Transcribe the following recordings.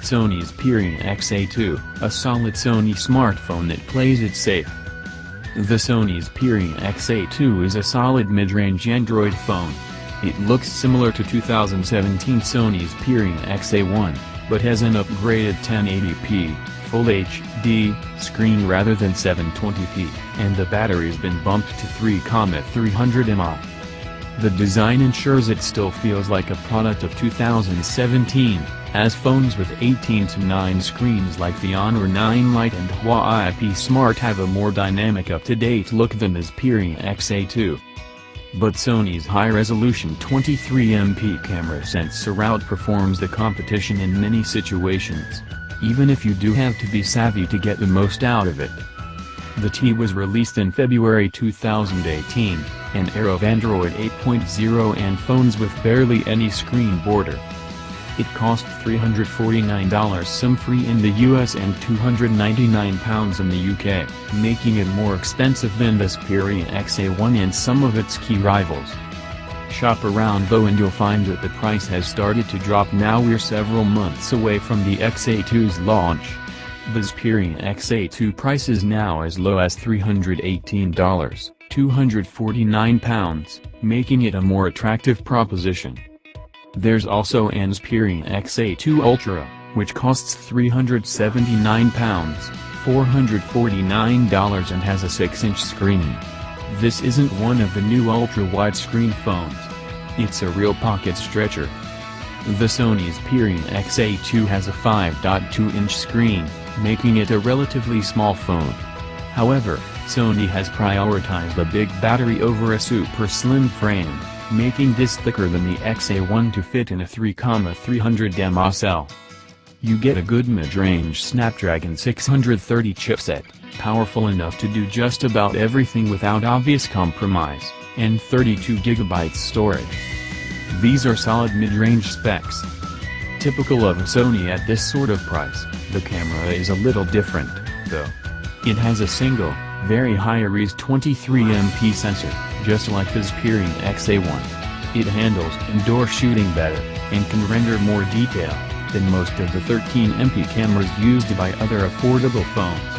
Sony Xperia XA2, a solid Sony smartphone that plays it safe. The Sony Xperia XA2 is a solid mid-range Android phone. It looks similar to 2017 Sony Xperia XA1, but has an upgraded 1080p, Full HD, screen rather than 720p, and the battery's been bumped to 3,300 mAh. The design ensures it still feels like a product of 2017, as phones with 18:9 screens like the Honor 9 Lite and Huawei P Smart have a more dynamic up-to-date look than the Xperia XA2. But Sony's high-resolution 23MP camera sensor outperforms the competition in many situations, even if you do have to be savvy to get the most out of it. The T was released in February 2018, an era of Android 8.0 and phones with barely any screen border. It cost $349 SIM-free in the US and £299 in the UK, making it more expensive than the Xperia XA1 and some of its key rivals. Shop around though and you'll find that the price has started to drop. Now we're several months away from the XA2's launch. The Xperia XA2 price is now as low as $318, £249, making it a more attractive proposition. There's also an Xperia XA2 Ultra, which costs £379, $449 and has a 6-inch screen. This isn't one of the new ultra-widescreen phones. It's a real pocket stretcher. The Sony Xperia XA2 has a 5.2-inch screen, making it a relatively small phone. However, Sony has prioritized a big battery over a super slim frame, making this thicker than the XA1 to fit in a 3,300 mAh cell. You get a good mid-range Snapdragon 630 chipset, powerful enough to do just about everything without obvious compromise, and 32GB storage. These are solid mid-range specs. Typical of a Sony at this sort of price, the camera is a little different, though. It has a single, very high-res 23MP sensor, just like the Xperia XA1. It handles indoor shooting better, and can render more detail than most of the 13MP cameras used by other affordable phones.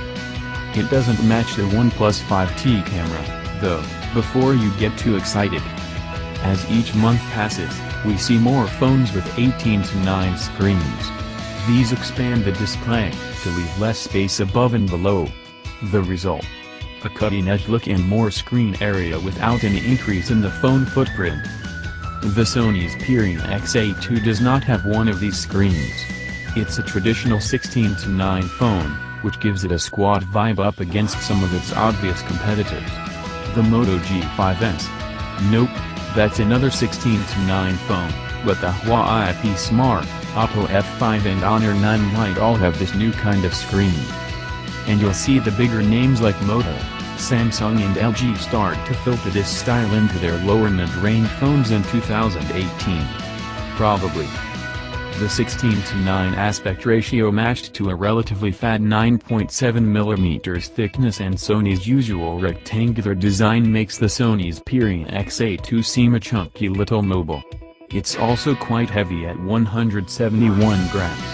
It doesn't match the OnePlus 5T camera, though, before you get too excited. As each month passes, we see more phones with 18:9 screens. These expand the display, to leave less space above and below. The result? A cutting-edge look and more screen area without any increase in the phone footprint. The Sony Xperia XA2 does not have one of these screens. It's a traditional 16:9 phone, which gives it a squat vibe up against some of its obvious competitors. The Moto G5s. Nope, that's another 16:9 phone, but the Huawei P Smart, Oppo F5 and Honor 9 Lite all have this new kind of screen. And you'll see the bigger names like Moto, Samsung and LG start to filter this style into their lower mid-range phones in 2018. Probably. The 16:9 aspect ratio matched to a relatively fat 9.7mm thickness and Sony's usual rectangular design makes the Sony Xperia XA2 seem a chunky little mobile. It's also quite heavy at 171 grams.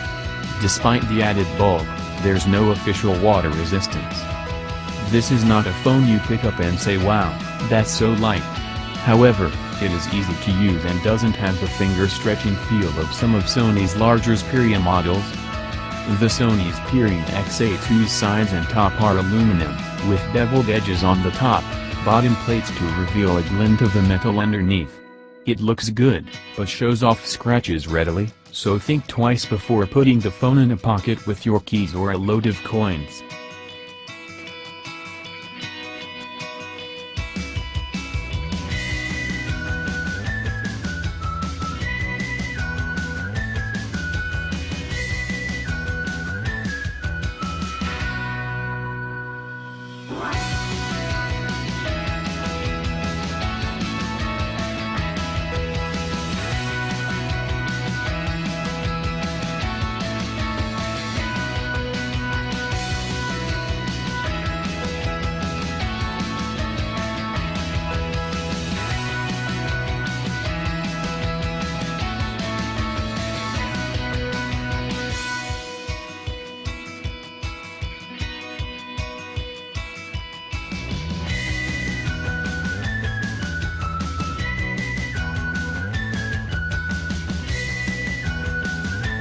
Despite the added bulk, there's no official water resistance. This is not a phone you pick up and say wow, that's so light. However, it is easy to use and doesn't have the finger-stretching feel of some of Sony's larger Xperia models. The Sony Xperia XA2's sides and top are aluminum, with beveled edges on the top, bottom plates to reveal a glint of the metal underneath. It looks good, but shows off scratches readily, so think twice before putting the phone in a pocket with your keys or a load of coins.